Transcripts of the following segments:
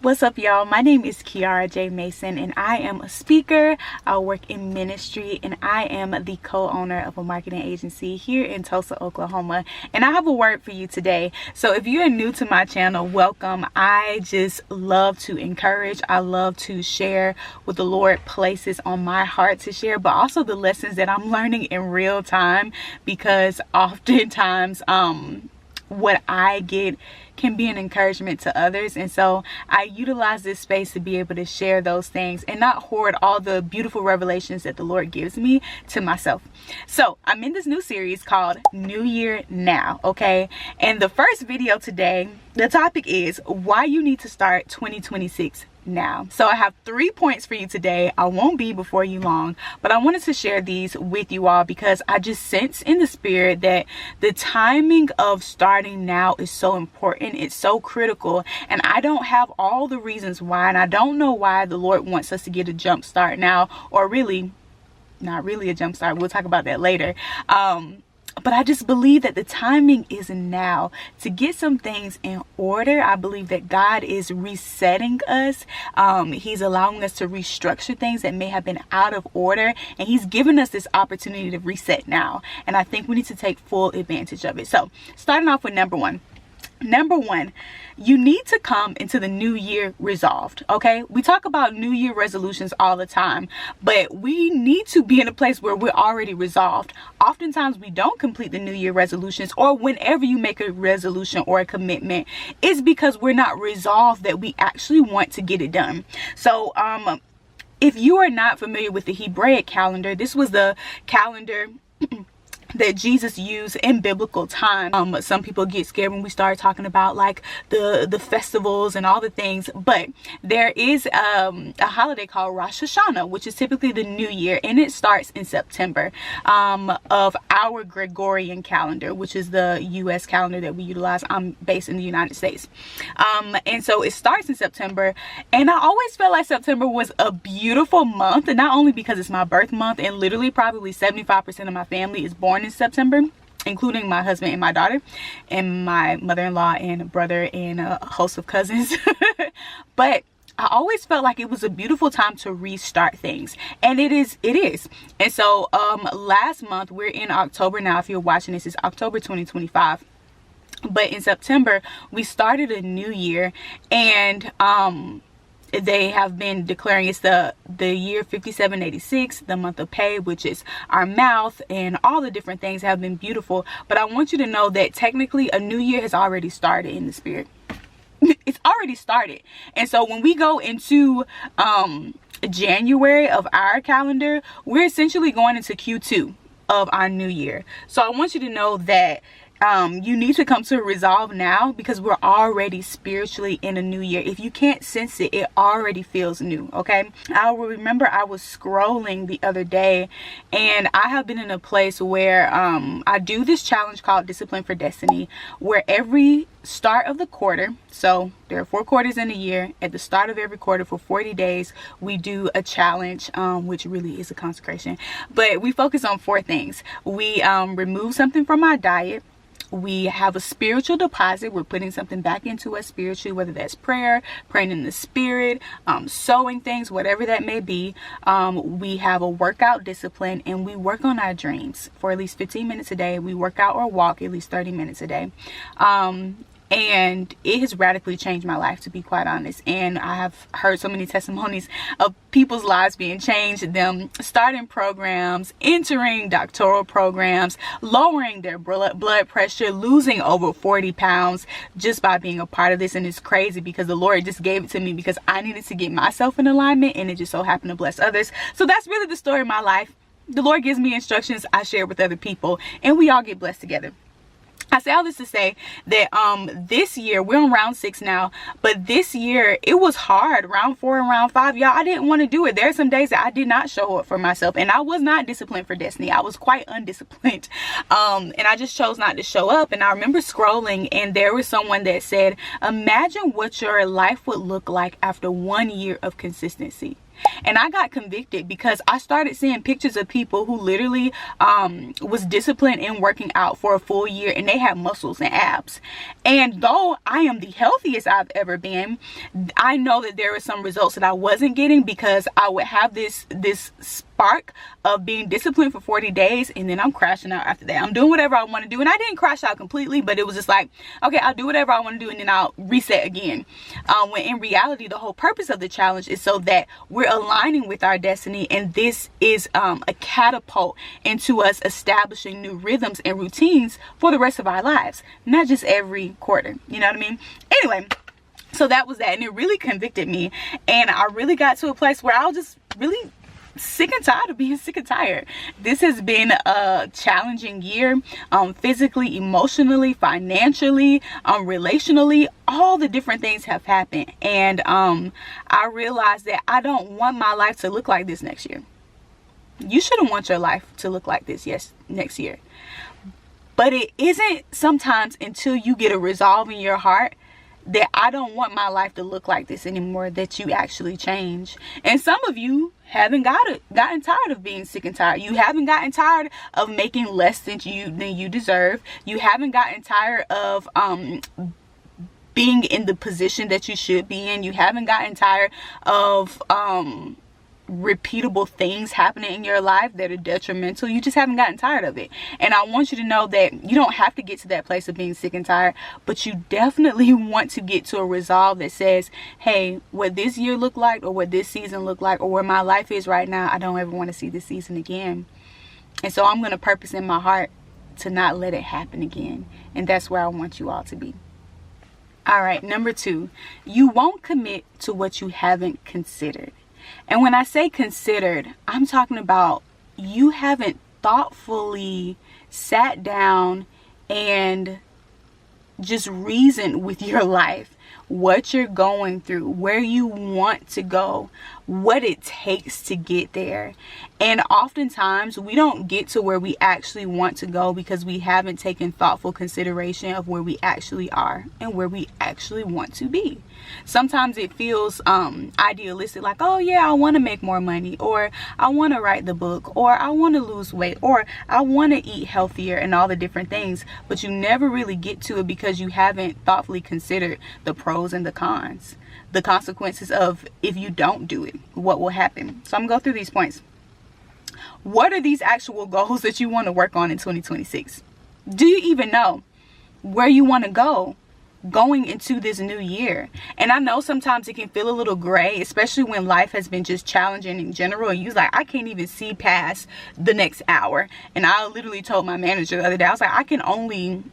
What's up, y'all? My name is Kiara J. Mason, and I am a speaker. I work in ministry, and I am the co-owner of a marketing agency here in Tulsa, Oklahoma. And I have a word for you today. So if you're new to my channel, welcome. I just love to encourage. I love to share what the Lord places on my heart to share, but also the lessons that I'm learning in real time, because oftentimes what I get can be an encouragement to others. And so I utilize this space to be able to share those things and not hoard all the beautiful revelations that the Lord gives me to myself. So I'm in this new series called New Year Now, okay? And the first video today, the topic is why you need to start 2026 now. So I have 3 points for you today. I won't be before you long, but I wanted to share these with you all because I just sense in the spirit that the timing of starting now is so important. It's so critical, and I don't have all the reasons why, and I don't know why the Lord wants us to get a jump start now, or really not really a jump start. We'll talk about that later. But I just believe that the timing is now to get some things in order. I believe that God is resetting us. He's allowing us to restructure things that may have been out of order. And He's given us this opportunity to reset now. And I think we need to take full advantage of it. So starting off with number one. Number one, you need to come into the new year resolved, okay? We talk about new year resolutions all the time, but we need to be in a place where we're already resolved. Oftentimes we don't complete the new year resolutions, or whenever you make a resolution or a commitment, it's because we're not resolved that we actually want to get it done. So if you are not familiar with the Hebraic calendar, this was the calendar that Jesus used in biblical time. Some people get scared when we start talking about like the festivals and all the things, but there is a holiday called Rosh Hashanah, which is typically the new year, and it starts in September of our Gregorian calendar, which is the US calendar that we utilize. I'm based in the United States, and so it starts in September, and I always felt like September was a beautiful month, and not only because it's my birth month, and literally probably 75% of my family is born in September, including my husband and my daughter and my mother-in-law and brother and a host of cousins. But I always felt like it was a beautiful time to restart things, and it is. And so last month, we're in October now. If you're watching this, it's October 2025. But in September we started a new year, and they have been declaring it's the year 5786, the month of pay, which is our mouth, and all the different things have been beautiful. But I want you to know that technically a new year has already started in the spirit. It's already started. And so when we go into January of our calendar, we're essentially going into Q2 of our new year. So I want you to know that you need to come to a resolve now, because we're already spiritually in a new year. If you can't sense it, it already feels new, okay? I remember I was scrolling the other day, and I have been in a place where I do this challenge called Discipline for Destiny, where every start of the quarter, so there are 4 quarters in a year, at the start of every quarter for 40 days we do a challenge, which really is a consecration, but we focus on 4 things. We remove something from our diet. We have a spiritual deposit. We're putting something back into us spiritually, whether that's prayer, praying in the spirit, sowing things, whatever that may be. We have a workout discipline, and we work on our dreams for at least 15 minutes a day. We work out or walk at least 30 minutes a day. And it has radically changed my life, to be quite honest. And I have heard so many testimonies of people's lives being changed, them starting programs, entering doctoral programs, lowering their blood pressure, losing over 40 pounds just by being a part of this. And it's crazy because the Lord just gave it to me because I needed to get myself in alignment, and it just so happened to bless others. So that's really the story of my life. The Lord gives me instructions, I share with other people, and we all get blessed together. I say all this to say that this year, we're on round 6 now, but this year it was hard. Round 4 and round 5, y'all, I didn't want to do it. There are some days that I did not show up for myself, and I was not disciplined for destiny. I was quite undisciplined, and I just chose not to show up. And I remember scrolling, and there was someone that said, imagine what your life would look like after 1 year of consistency. And I got convicted because I started seeing pictures of people who literally was disciplined in working out for a full year, and they had muscles and abs. And though I am the healthiest I've ever been, I know that there were some results that I wasn't getting because I would have this spark of being disciplined for 40 days, and then I'm crashing out after that. I'm doing whatever I want to do, and I didn't crash out completely, but it was just like, okay, I'll do whatever I want to do, and then I'll reset again. When in reality, the whole purpose of the challenge is so that we're aligning with our destiny, and this is a catapult into us establishing new rhythms and routines for the rest of our lives, not just every quarter. You know what I mean? Anyway, so that was that, and it really convicted me, and I really got to a place where I was just really sick and tired of being sick and tired. This has been a challenging year, physically, emotionally, financially, relationally. All the different things have happened, and I realized that I don't want my life to look like this next year. You shouldn't want your life to look like this next year, but it isn't sometimes until you get a resolve in your heart that I don't want my life to look like this anymore, that you actually change. And some of you haven't gotten tired of being sick and tired. You haven't gotten tired of making less than you deserve. You haven't gotten tired of being in the position that you should be in. You haven't gotten tired of repeatable things happening in your life that are detrimental. You just haven't gotten tired of it. And I want you to know that you don't have to get to that place of being sick and tired, but you definitely want to get to a resolve that says, hey, what this year looked like, or what this season looked like, or where my life is right now, I don't ever want to see this season again. And so I'm going to purpose in my heart to not let it happen again. And that's where I want you all to be. All right, number 2, you won't commit to what you haven't considered. And when I say considered, I'm talking about you haven't thoughtfully sat down and just reasoned with your life, what you're going through, where you want to go, what it takes to get there. And oftentimes we don't get to where we actually want to go because we haven't taken thoughtful consideration of where we actually are and where we actually want to be. Sometimes it feels idealistic, like, oh yeah, I want to make more money, or I want to write the book, or I want to lose weight, or I want to eat healthier, and all the different things, but you never really get to it because you haven't thoughtfully considered the pros and the cons, the consequences of if you don't do it, what will happen. So I'm gonna go through these points. What are these actual goals that you want to work on in 2026? Do you even know where you want to go going into this new year? And I know sometimes it can feel a little gray, especially when life has been just challenging in general, and you're like, I can't even see past the next hour. And I literally told my manager the other day, I was like, I can only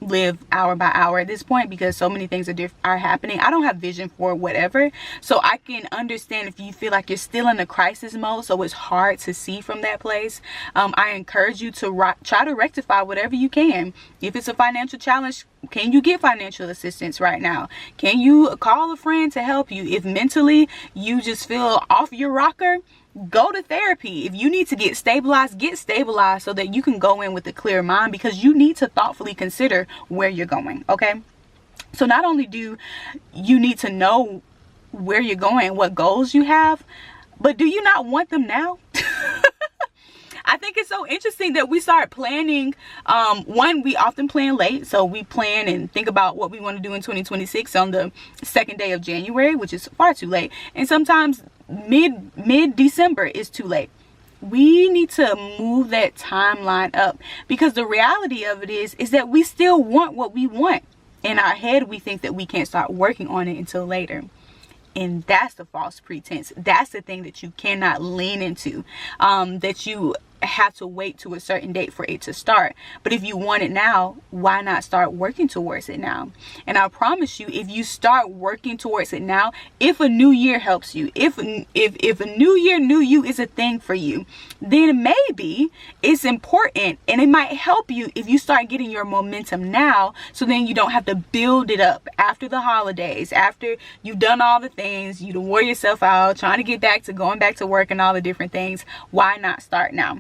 live hour by hour at this point because so many things are happening. I don't have vision for whatever, so I can understand if you feel like you're still in a crisis mode, so it's hard to see from that place. I encourage you to try to rectify whatever you can. If it's a financial challenge, can you get financial assistance right now? Can you call a friend to help you? If mentally you just feel off your rocker, go to therapy. If you need to get stabilized so that you can go in with a clear mind, because you need to thoughtfully consider where you're going. Okay, so not only do you need to know where you're going, what goals you have, but do you not want them now? I think it's so interesting that we start planning. We often plan late. So we plan and think about what we want to do in 2026 on the 2nd day of January, which is far too late. And sometimes mid-December is too late. We need to move that timeline up, because the reality of it is that we still want what we want. In our head, we think that we can't start working on it until later. And that's the false pretense. That's the thing that you cannot lean into, that you have to wait to a certain date for it to start. But if you want it now, why not start working towards it now? And I promise you, if you start working towards it now, if a new year helps you, if a new year, new you is a thing for you, then maybe it's important, and it might help you if you start getting your momentum now, so then you don't have to build it up after the holidays, after you've done all the things, you wore yourself out trying to get back to going back to work and all the different things. Why not start now?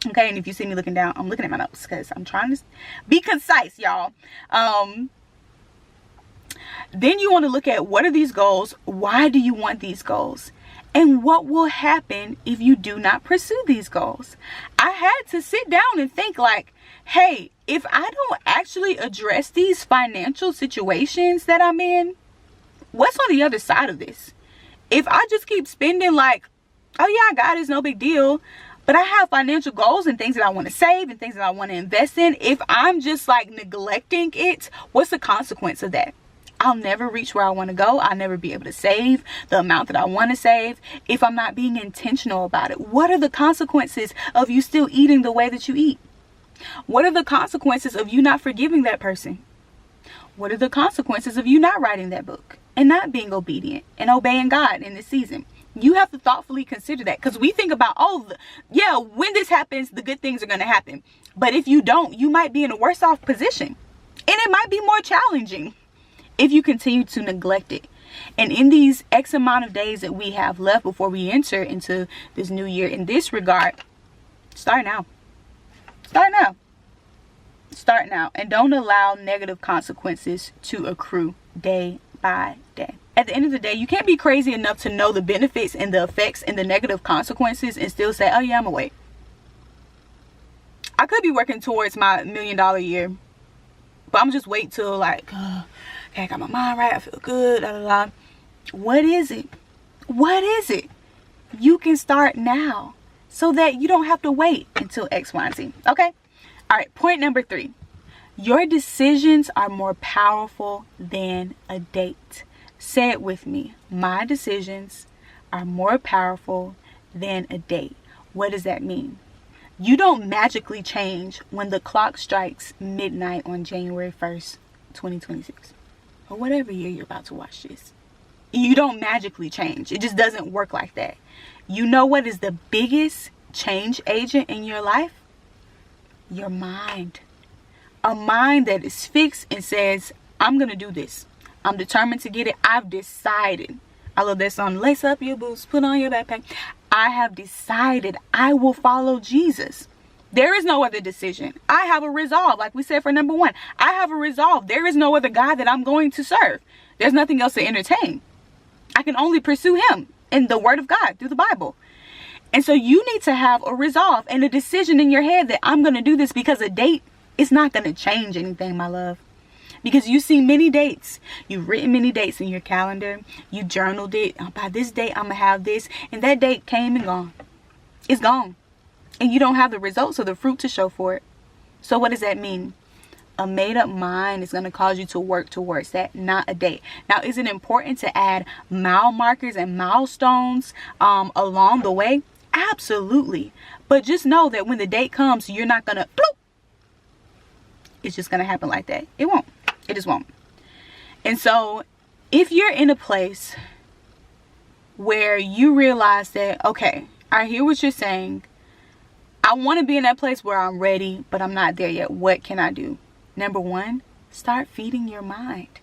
Okay, and if you see me looking down, I'm looking at my notes because I'm trying to be concise, y'all. Then you want to look at, what are these goals? Why do you want these goals? And what will happen if you do not pursue these goals? I had to sit down and think like, hey, if I don't actually address these financial situations that I'm in, what's on the other side of this? If I just keep spending like, oh yeah, I got it, it's no big deal, but I have financial goals and things that I want to save and things that I want to invest in, if I'm just like neglecting it, what's the consequence of that? I'll never reach where I want to go. I'll never be able to save the amount that I want to save if I'm not being intentional about it. What are the consequences of you still eating the way that you eat? What are the consequences of you not forgiving that person? What are the consequences of you not writing that book and not being obedient and obeying God in this season? You have to thoughtfully consider that, because we think about, yeah, when this happens, the good things are going to happen. But if you don't, you might be in a worse off position, and it might be more challenging if you continue to neglect it. And in these X amount of days that we have left before we enter into this new year, in this regard, start now. Start now. Start now. And don't allow negative consequences to accrue day by day. At the end of the day, you can't be crazy enough to know the benefits and the effects and the negative consequences and still say, oh yeah, I'm gonna wait. I could be working towards my $1 million year, but I'm just wait till like, okay, I got my mind right, I feel good, da da da. What is it? What is it? You can start now so that you don't have to wait until X, Y, and Z. Okay? All right, point number 3. Your decisions are more powerful than a date. Say it with me. My decisions are more powerful than a date. What does that mean? You don't magically change when the clock strikes midnight on January 1st, 2026. Or whatever year you're about to watch this. You don't magically change. It just doesn't work like that. You know what is the biggest change agent in your life? Your mind. A mind that is fixed and says, I'm going to do this. I'm determined to get it. I've decided. I love that song. Lace up your boots, put on your backpack. I have decided I will follow Jesus. There is no other decision. I have a resolve. Like we said for number 1, I have a resolve. There is no other God that I'm going to serve. There's nothing else to entertain. I can only pursue him in the word of God through the Bible. And so you need to have a resolve and a decision in your head that I'm going to do this, because a date is not going to change anything, my love. Because you see many dates. You've written many dates in your calendar. You journaled it. Oh, by this date, I'm going to have this. And that date came and gone. It's gone. And you don't have the results or the fruit to show for it. So what does that mean? A made up mind is going to cause you to work towards that, not a date. Now, is it important to add mile markers and milestones along the way? Absolutely. But just know that when the date comes, you're not going to bloop. It's just going to happen like that. It won't. It just won't. And so if you're in a place where you realize that, okay, I hear what you're saying. I want to be in that place where I'm ready, but I'm not there yet. What can I do? Number 1, start feeding your mind.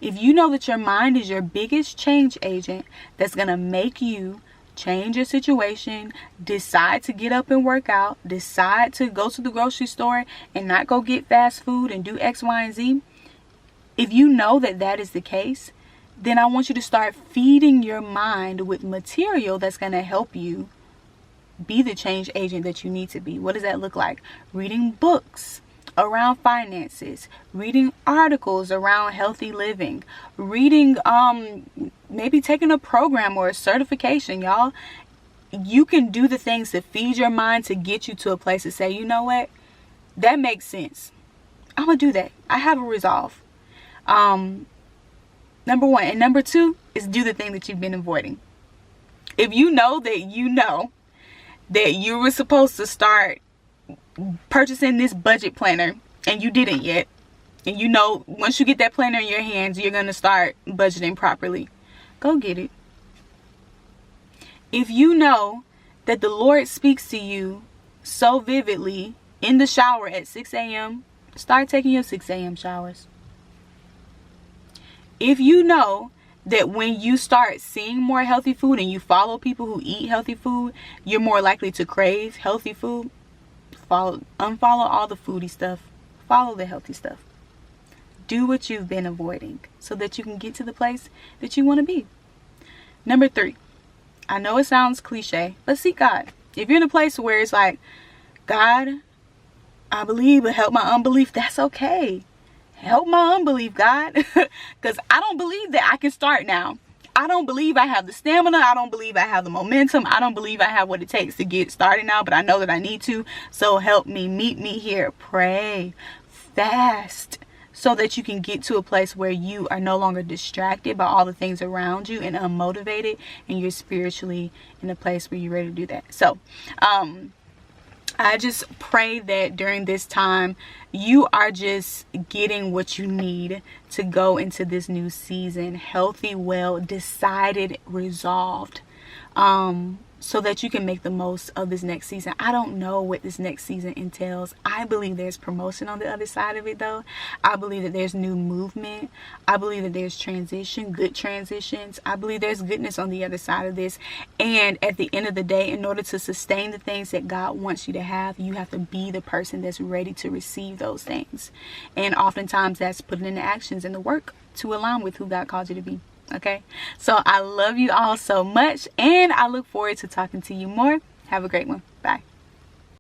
If you know that your mind is your biggest change agent that's going to make you change your situation, decide to get up and work out, decide to go to the grocery store and not go get fast food and do X, Y, and Z. If you know that that is the case, then I want you to start feeding your mind with material that's going to help you be the change agent that you need to be. What does that look like? Reading books around finances, reading articles around healthy living, reading maybe taking a program or a certification. Y'all, you can do the things to feed your mind to get you to a place to say, you know what, that makes sense. I'm gonna do that. I have a resolve. Number 1. And number 2 is do the thing that you've been avoiding. If you know that you were supposed to start purchasing this budget planner and you didn't yet, and you know once you get that planner in your hands, you're going to start budgeting properly, go get it. If you know that the Lord speaks to you so vividly in the shower at 6 a.m., start taking your 6 a.m. showers. If you know that when you start seeing more healthy food and you follow people who eat healthy food, you're more likely to crave healthy food, unfollow all the foodie stuff, follow the healthy stuff. Do what you've been avoiding so that you can get to the place that you want to be. Number 3, I know it sounds cliche, but seek God. If you're in a place where it's like, God, I believe, but help my unbelief, that's okay. Help my unbelief, God. Because I don't believe that I can start now. I don't believe I have the stamina. I don't believe I have the momentum. I don't believe I have what it takes to get started now, but I know that I need to. So help me. Meet me here. Pray. Fast. So that you can get to a place where you are no longer distracted by all the things around you and unmotivated, and you're spiritually in a place where you're ready to do that. So, I just pray that during this time, you are just getting what you need to go into this new season, healthy, well, decided, resolved, so that you can make the most of this next season. I don't know what this next season entails. I believe there's promotion on the other side of it, though. I believe that there's new movement. I believe that there's transition, good transitions. I believe there's goodness on the other side of this. And at the end of the day, in order to sustain the things that God wants you to have, you have to be the person that's ready to receive those things. And oftentimes that's putting in the actions and the work to align with who God called you to be. Okay, so I love you all so much, and I look forward to talking to you more. Have a great one. Bye.